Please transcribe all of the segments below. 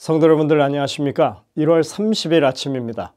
성도 여러분들 안녕하십니까? 1월 30일 아침입니다.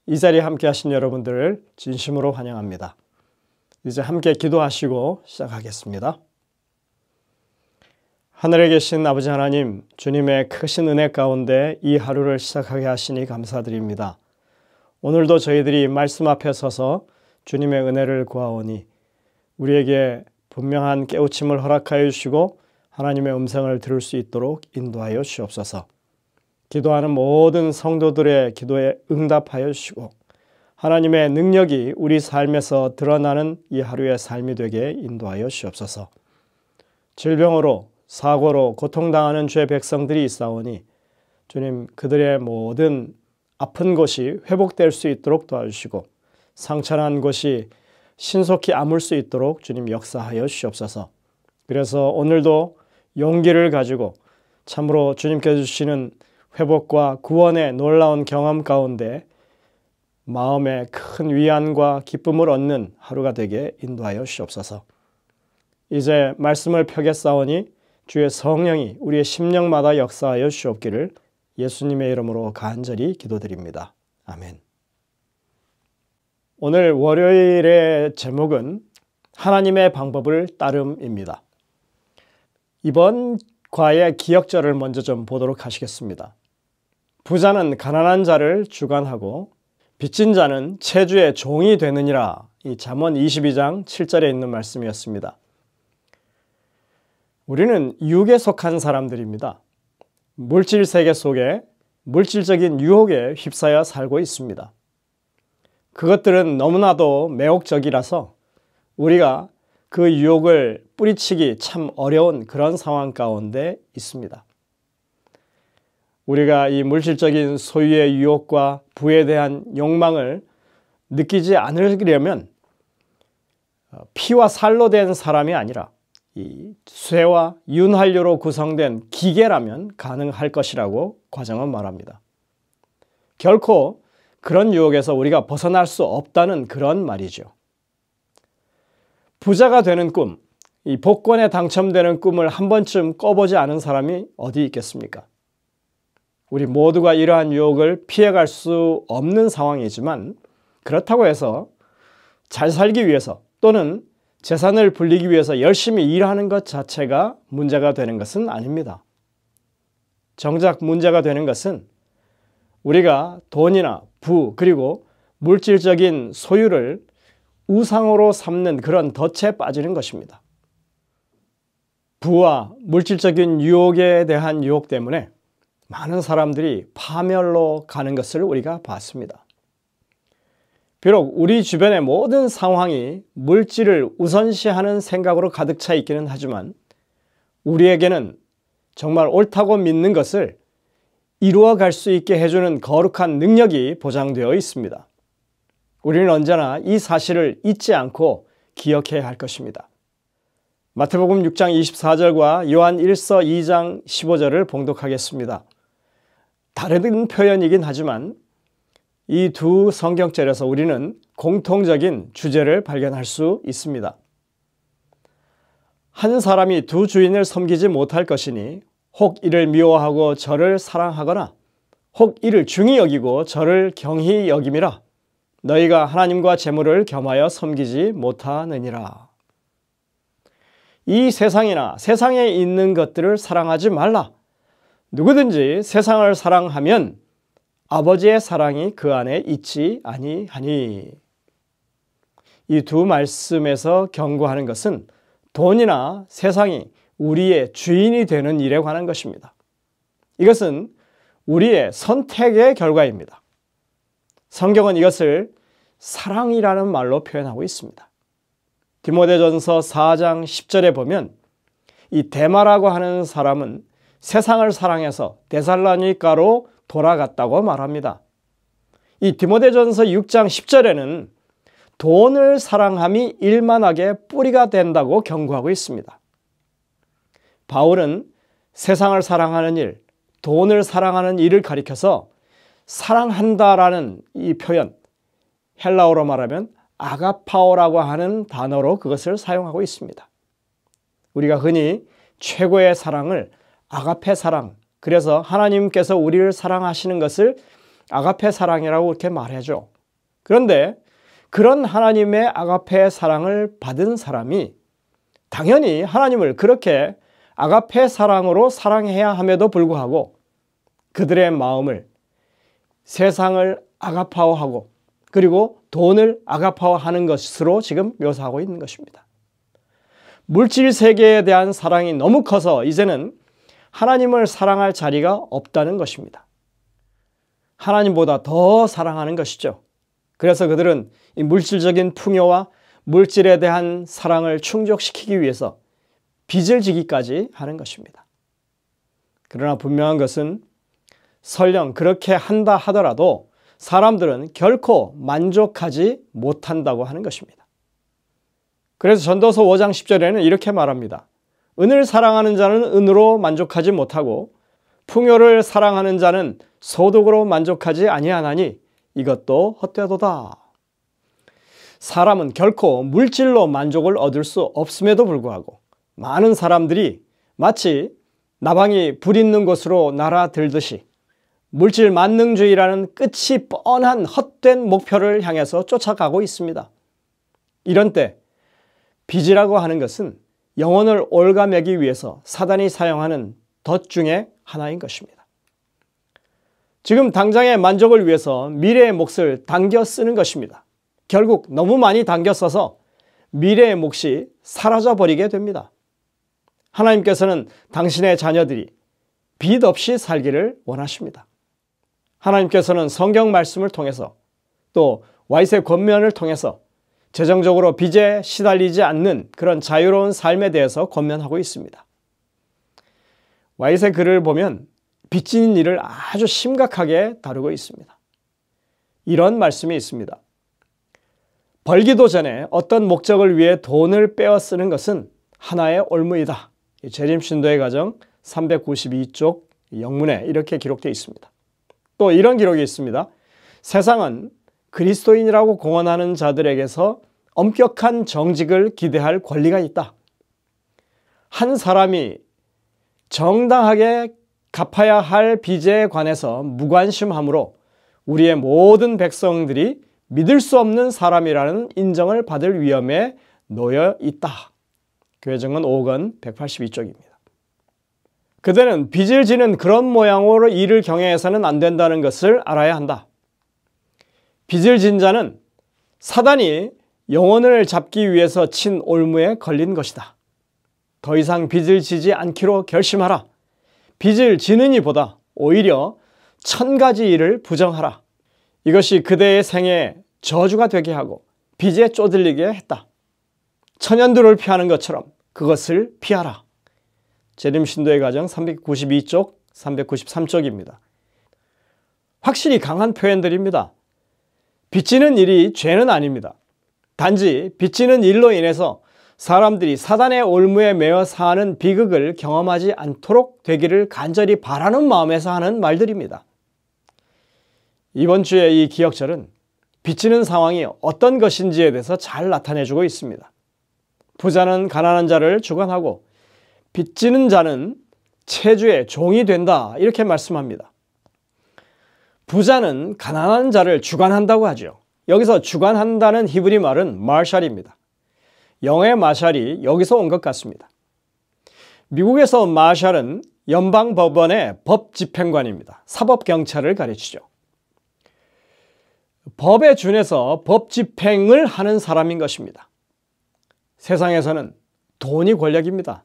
이 자리에 함께 하신 여러분들을 진심으로 환영합니다. 이제 함께 기도하시고 시작하겠습니다. 하늘에 계신 아버지 하나님, 주님의 크신 은혜 가운데 이 하루를 시작하게 하시니 감사드립니다. 오늘도 저희들이 말씀 앞에 서서 주님의 은혜를 구하오니 우리에게 분명한 깨우침을 허락하여 주시고 하나님의 음성을 들을 수 있도록 인도하여 주옵소서. 기도하는 모든 성도들의 기도에 응답하여 주시고 하나님의 능력이 우리 삶에서 드러나는 이 하루의 삶이 되게 인도하여 주옵소서. 질병으로 사고로 고통당하는 주의 백성들이 있사오니 주님 그들의 모든 아픈 곳이 회복될 수 있도록 도와주시고 상처난 곳이 신속히 아물 수 있도록 주님 역사하여 주옵소서. 그래서 오늘도 용기를 가지고 참으로 주님께서 주시는 회복과 구원의 놀라운 경험 가운데 마음에 큰 위안과 기쁨을 얻는 하루가 되게 인도하여 주옵소서. 이제 말씀을 펴겠사오니 주의 성령이 우리의 심령마다 역사하여 주옵기를 예수님의 이름으로 간절히 기도드립니다. 아멘. 오늘 월요일의 제목은 하나님의 방법을 따름입니다. 이번 과의 기역절을 먼저 좀 보도록 하시겠습니다. 부자는 가난한 자를 주관하고 빚진 자는 채주의 종이 되느니라. 이 잠언 22장 7절에 있는 말씀이었습니다. 우리는 육에 속한 사람들입니다. 물질 세계 속에 물질적인 유혹에 휩싸여 살고 있습니다. 그것들은 너무나도 매혹적이라서 우리가 그 유혹을 뿌리치기 참 어려운 그런 상황 가운데 있습니다. 우리가 이 물질적인 소유의 유혹과 부에 대한 욕망을 느끼지 않으려면 피와 살로 된 사람이 아니라 이 쇠와 윤활유로 구성된 기계라면 가능할 것이라고 과정은 말합니다. 결코 그런 유혹에서 우리가 벗어날 수 없다는 그런 말이죠. 부자가 되는 꿈, 이 복권에 당첨되는 꿈을 한 번쯤 꿔보지 않은 사람이 어디 있겠습니까? 우리 모두가 이러한 유혹을 피해갈 수 없는 상황이지만 그렇다고 해서 잘 살기 위해서 또는 재산을 불리기 위해서 열심히 일하는 것 자체가 문제가 되는 것은 아닙니다. 정작 문제가 되는 것은 우리가 돈이나 부 그리고 물질적인 소유를 우상으로 삼는 그런 덫에 빠지는 것입니다. 부와 물질적인 유혹에 대한 유혹 때문에 많은 사람들이 파멸로 가는 것을 우리가 봤습니다. 비록 우리 주변의 모든 상황이 물질을 우선시하는 생각으로 가득 차 있기는 하지만 우리에게는 정말 옳다고 믿는 것을 이루어갈 수 있게 해주는 거룩한 능력이 보장되어 있습니다. 우리는 언제나 이 사실을 잊지 않고 기억해야 할 것입니다. 마태복음 6장 24절과 요한 1서 2장 15절을 봉독하겠습니다. 다른 표현이긴 하지만 이 두 성경절에서 우리는 공통적인 주제를 발견할 수 있습니다. 한 사람이 두 주인을 섬기지 못할 것이니 혹 이를 미워하고 저를 사랑하거나 혹 이를 중히 여기고 저를 경히 여김이라. 너희가 하나님과 재물을 겸하여 섬기지 못하느니라. 이 세상이나 세상에 있는 것들을 사랑하지 말라. 누구든지 세상을 사랑하면 아버지의 사랑이 그 안에 있지 아니하니. 이 두 말씀에서 경고하는 것은 돈이나 세상이 우리의 주인이 되는 일에 관한 것입니다. 이것은 우리의 선택의 결과입니다. 성경은 이것을 사랑이라는 말로 표현하고 있습니다. 디모데전서 4장 10절에 보면 이 데마라고 하는 사람은 세상을 사랑해서 데살로니가로 돌아갔다고 말합니다. 이 디모데전서 6장 10절에는 돈을 사랑함이 일만하게 뿌리가 된다고 경고하고 있습니다. 바울은 세상을 사랑하는 일, 돈을 사랑하는 일을 가리켜서 사랑한다라는 이 표현, 헬라어로 말하면 아가파오라고 하는 단어로 그것을 사용하고 있습니다. 우리가 흔히 최고의 사랑을 아가페 사랑, 그래서 하나님께서 우리를 사랑하시는 것을 아가페 사랑이라고 이렇게 말하죠. 그런데 그런 하나님의 아가페 사랑을 받은 사람이 당연히 하나님을 그렇게 아가페 사랑으로 사랑해야 함에도 불구하고 그들의 마음을 세상을 아가파워하고 그리고 돈을 아가파워하는 것으로 지금 묘사하고 있는 것입니다. 물질 세계에 대한 사랑이 너무 커서 이제는 하나님을 사랑할 자리가 없다는 것입니다. 하나님보다 더 사랑하는 것이죠. 그래서 그들은 이 물질적인 풍요와 물질에 대한 사랑을 충족시키기 위해서 빚을 지기까지 하는 것입니다. 그러나 분명한 것은 설령 그렇게 한다 하더라도 사람들은 결코 만족하지 못한다고 하는 것입니다. 그래서 전도서 5장 10절에는 이렇게 말합니다. 은을 사랑하는 자는 은으로 만족하지 못하고 풍요를 사랑하는 자는 소득으로 만족하지 아니하나니 이것도 헛되도다. 사람은 결코 물질로 만족을 얻을 수 없음에도 불구하고 많은 사람들이 마치 나방이 불 있는 곳으로 날아들듯이 물질 만능주의라는 끝이 뻔한 헛된 목표를 향해서 쫓아가고 있습니다. 이런 때 빚이라고 하는 것은 영혼을 올가매기 위해서 사단이 사용하는 덫 중에 하나인 것입니다. 지금 당장의 만족을 위해서 미래의 몫을 당겨 쓰는 것입니다. 결국 너무 많이 당겨 써서 미래의 몫이 사라져버리게 됩니다. 하나님께서는 당신의 자녀들이 빚 없이 살기를 원하십니다. 하나님께서는 성경 말씀을 통해서 또 와이세 권면을 통해서 재정적으로 빚에 시달리지 않는 그런 자유로운 삶에 대해서 권면하고 있습니다. 와이세 글을 보면 빚지는 일을 아주 심각하게 다루고 있습니다. 이런 말씀이 있습니다. 벌기도 전에 어떤 목적을 위해 돈을 빼어 쓰는 것은 하나의 올무이다. 재림신도의 가정 392쪽 영문에 이렇게 기록되어 있습니다. 또 이런 기록이 있습니다. 세상은 그리스도인이라고 공언하는 자들에게서 엄격한 정직을 기대할 권리가 있다. 한 사람이 정당하게 갚아야 할 빚에 관해서 무관심함으로 우리의 모든 백성들이 믿을 수 없는 사람이라는 인정을 받을 위험에 놓여 있다. 교회정원 5권 182쪽입니다. 그대는 빚을 지는 그런 모양으로 일을 경영해서는 안 된다는 것을 알아야 한다. 빚을 진 자는 사단이 영혼을 잡기 위해서 친 올무에 걸린 것이다. 더 이상 빚을 지지 않기로 결심하라. 빚을 지는 이보다 오히려 1000가지 일을 부정하라. 이것이 그대의 생에 저주가 되게 하고 빚에 쪼들리게 했다. 천연두를 피하는 것처럼 그것을 피하라. 재림신도의 가정 392쪽, 393쪽입니다. 확실히 강한 표현들입니다. 빚지는 일이 죄는 아닙니다. 단지 빚지는 일로 인해서 사람들이 사단의 올무에 매여 사는 비극을 경험하지 않도록 되기를 간절히 바라는 마음에서 하는 말들입니다. 이번 주의 이 기억절은 빚지는 상황이 어떤 것인지에 대해서 잘 나타내주고 있습니다. 부자는 가난한 자를 주관하고 빚지는 자는 채주의 종이 된다 이렇게 말씀합니다. 부자는 가난한 자를 주관한다고 하죠. 여기서 주관한다는 히브리 말은 마샬입니다. 영의 마샬이 여기서 온 것 같습니다. 미국에서 마샬은 연방법원의 법집행관입니다. 사법경찰을 가르치죠. 법에 준해서 법집행을 하는 사람인 것입니다. 세상에서는 돈이 권력입니다.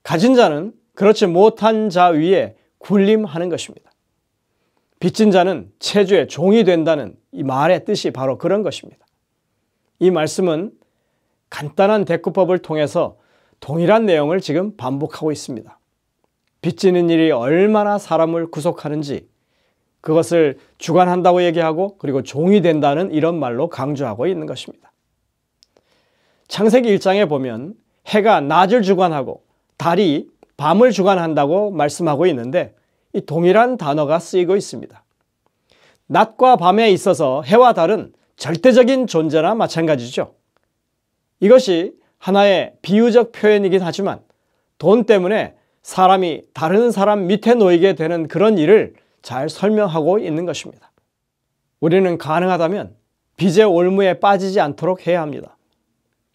가진 자는 그렇지 못한 자 위에 군림하는 것입니다. 빚진 자는 채주의 종이 된다는 이 말의 뜻이 바로 그런 것입니다. 이 말씀은 간단한 대꾸법을 통해서 동일한 내용을 지금 반복하고 있습니다. 빚지는 일이 얼마나 사람을 구속하는지 그것을 주관한다고 얘기하고 그리고 종이 된다는 이런 말로 강조하고 있는 것입니다. 창세기 1장에 보면 해가 낮을 주관하고 달이 밤을 주관한다고 말씀하고 있는데 이 동일한 단어가 쓰이고 있습니다. 낮과 밤에 있어서 해와 달은 절대적인 존재나 마찬가지죠. 이것이 하나의 비유적 표현이긴 하지만 돈 때문에 사람이 다른 사람 밑에 놓이게 되는 그런 일을 잘 설명하고 있는 것입니다. 우리는 가능하다면 빚의 올무에 빠지지 않도록 해야 합니다.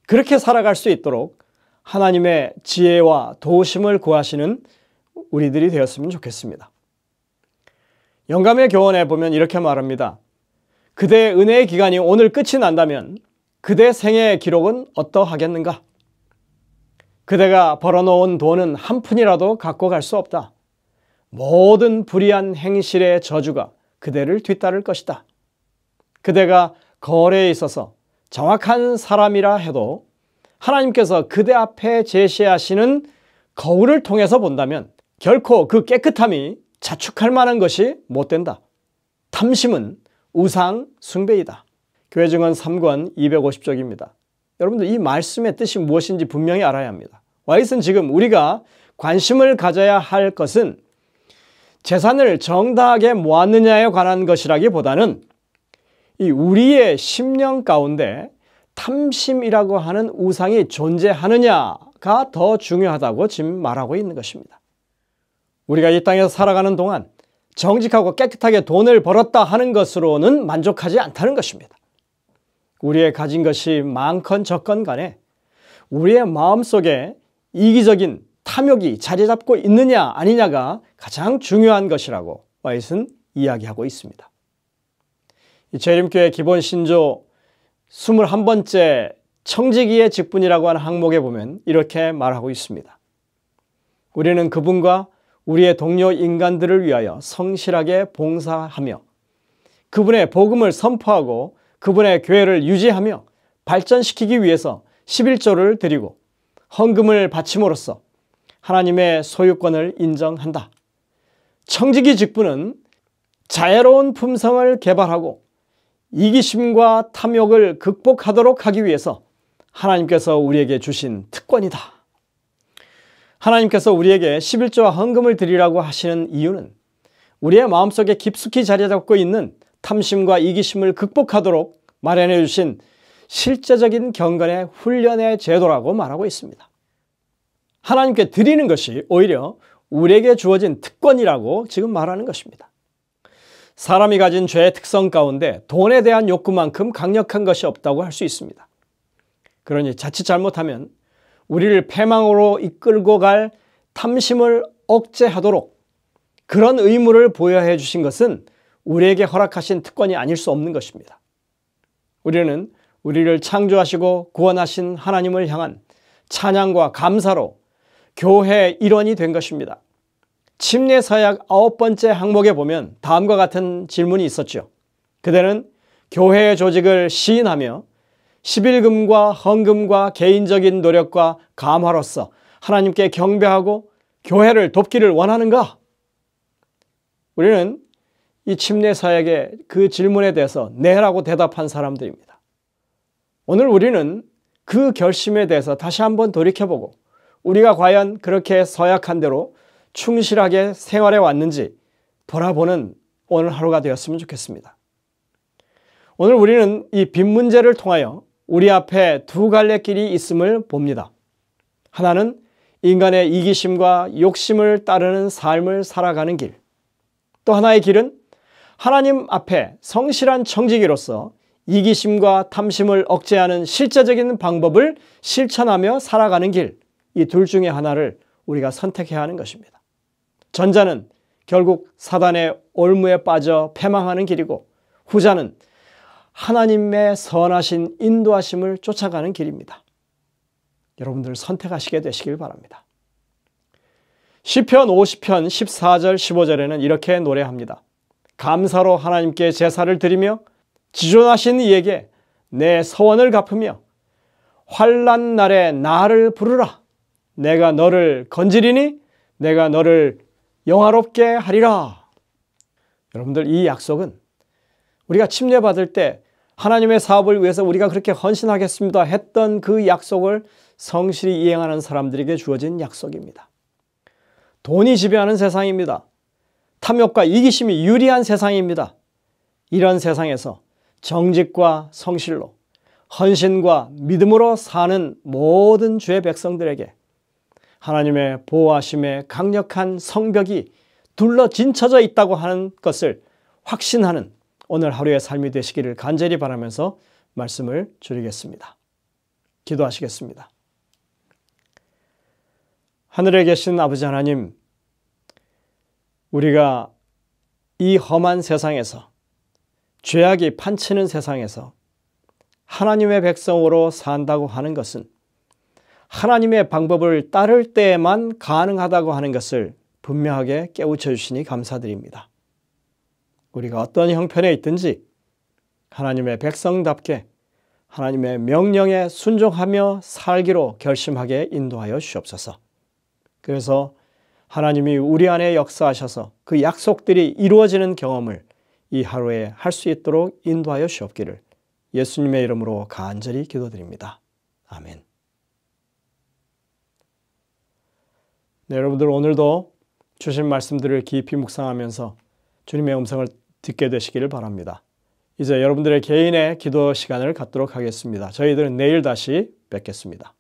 그렇게 살아갈 수 있도록 하나님의 지혜와 도우심을 구하시는 우리들이 되었으면 좋겠습니다. 영감의 교훈에 보면 이렇게 말합니다. 그대의 은혜의 기간이 오늘 끝이 난다면 그대 생애의 기록은 어떠하겠는가? 그대가 벌어놓은 돈은 한 푼이라도 갖고 갈 수 없다. 모든 불의한 행실의 저주가 그대를 뒤따를 것이다. 그대가 거래에 있어서 정확한 사람이라 해도 하나님께서 그대 앞에 제시하시는 거울을 통해서 본다면 결코 그 깨끗함이 자축할 만한 것이 못 된다. 탐심은 우상 숭배이다. 교회 증언 3권 250쪽입니다. 여러분들 이 말씀의 뜻이 무엇인지 분명히 알아야 합니다. 와이슨 지금 우리가 관심을 가져야 할 것은 재산을 정당하게 모았느냐에 관한 것이라기보다는 이 우리의 심령 가운데 탐심이라고 하는 우상이 존재하느냐가 더 중요하다고 지금 말하고 있는 것입니다. 우리가 이 땅에서 살아가는 동안 정직하고 깨끗하게 돈을 벌었다 하는 것으로는 만족하지 않다는 것입니다. 우리의 가진 것이 많건 적건 간에 우리의 마음속에 이기적인 탐욕이 자리 잡고 있느냐 아니냐가 가장 중요한 것이라고 와이슨 이야기하고 있습니다. 이 재림교회 기본 신조 21번째 청지기의 직분이라고 하는 항목에 보면 이렇게 말하고 있습니다. 우리는 그분과 우리의 동료 인간들을 위하여 성실하게 봉사하며 그분의 복음을 선포하고 그분의 교회를 유지하며 발전시키기 위해서 11조를 드리고 헌금을 바침으로써 하나님의 소유권을 인정한다. 청지기 직분은 자애로운 품성을 개발하고 이기심과 탐욕을 극복하도록 하기 위해서 하나님께서 우리에게 주신 특권이다. 하나님께서 우리에게 11조와 헌금을 드리라고 하시는 이유는 우리의 마음속에 깊숙이 자리 잡고 있는 탐심과 이기심을 극복하도록 마련해 주신 실제적인 경건의 훈련의 제도라고 말하고 있습니다. 하나님께 드리는 것이 오히려 우리에게 주어진 특권이라고 지금 말하는 것입니다. 사람이 가진 죄의 특성 가운데 돈에 대한 욕구만큼 강력한 것이 없다고 할 수 있습니다. 그러니 자칫 잘못하면 우리를 패망으로 이끌고 갈 탐심을 억제하도록 그런 의무를 부여해 주신 것은 우리에게 허락하신 특권이 아닐 수 없는 것입니다. 우리는 우리를 창조하시고 구원하신 하나님을 향한 찬양과 감사로 교회의 일원이 된 것입니다. 침례서약 9번째 항목에 보면 다음과 같은 질문이 있었죠. 그대는 교회의 조직을 시인하며 11금과 헌금과 개인적인 노력과 감화로서 하나님께 경배하고 교회를 돕기를 원하는가? 우리는 이 침례서약의 그 질문에 대해서 네라고 대답한 사람들입니다. 오늘 우리는 그 결심에 대해서 다시 한번 돌이켜보고 우리가 과연 그렇게 서약한 대로 충실하게 생활해 왔는지 돌아보는 오늘 하루가 되었으면 좋겠습니다. 오늘 우리는 이 빚 문제를 통하여 우리 앞에 두 갈래 길이 있음을 봅니다. 하나는 인간의 이기심과 욕심을 따르는 삶을 살아가는 길. 또 하나의 길은 하나님 앞에 성실한 청지기로서 이기심과 탐심을 억제하는 실제적인 방법을 실천하며 살아가는 길. 이 둘 중에 하나를 우리가 선택해야 하는 것입니다. 전자는 결국 사단의 올무에 빠져 패망하는 길이고 후자는 하나님의 선하신 인도하심을 쫓아가는 길입니다. 여러분들 선택하시게 되시길 바랍니다. 시편 50편 14절 15절에는 이렇게 노래합니다. 감사로 하나님께 제사를 드리며 지존하신 이에게 내 서원을 갚으며 환난 날에 나를 부르라. 내가 너를 건지리니 내가 너를 영화롭게 하리라. 여러분들 이 약속은 우리가 침례받을 때 하나님의 사업을 위해서 우리가 그렇게 헌신하겠습니다 했던 그 약속을 성실히 이행하는 사람들에게 주어진 약속입니다. 돈이 지배하는 세상입니다. 탐욕과 이기심이 유리한 세상입니다. 이런 세상에서 정직과 성실로 헌신과 믿음으로 사는 모든 주의 백성들에게 하나님의 보호하심의 강력한 성벽이 둘러 진쳐져 있다고 하는 것을 확신하는 오늘 하루의 삶이 되시기를 간절히 바라면서 말씀을 줄이겠습니다. 기도하시겠습니다. 하늘에 계신 아버지 하나님, 우리가 이 험한 세상에서, 죄악이 판치는 세상에서 하나님의 백성으로 산다고 하는 것은 하나님의 방법을 따를 때에만 가능하다고 하는 것을 분명하게 깨우쳐 주시니 감사드립니다. 우리가 어떤 형편에 있든지 하나님의 백성답게 하나님의 명령에 순종하며 살기로 결심하게 인도하여 주시옵소서. 그래서 하나님이 우리 안에 역사하셔서 그 약속들이 이루어지는 경험을 이 하루에 할 수 있도록 인도하여 주옵기를 예수님의 이름으로 간절히 기도드립니다. 아멘. 네, 여러분들 오늘도 주신 말씀들을 깊이 묵상하면서 주님의 음성을 듣게 되시기를 바랍니다. 이제 여러분들의 개인의 기도 시간을 갖도록 하겠습니다. 저희들은 내일 다시 뵙겠습니다.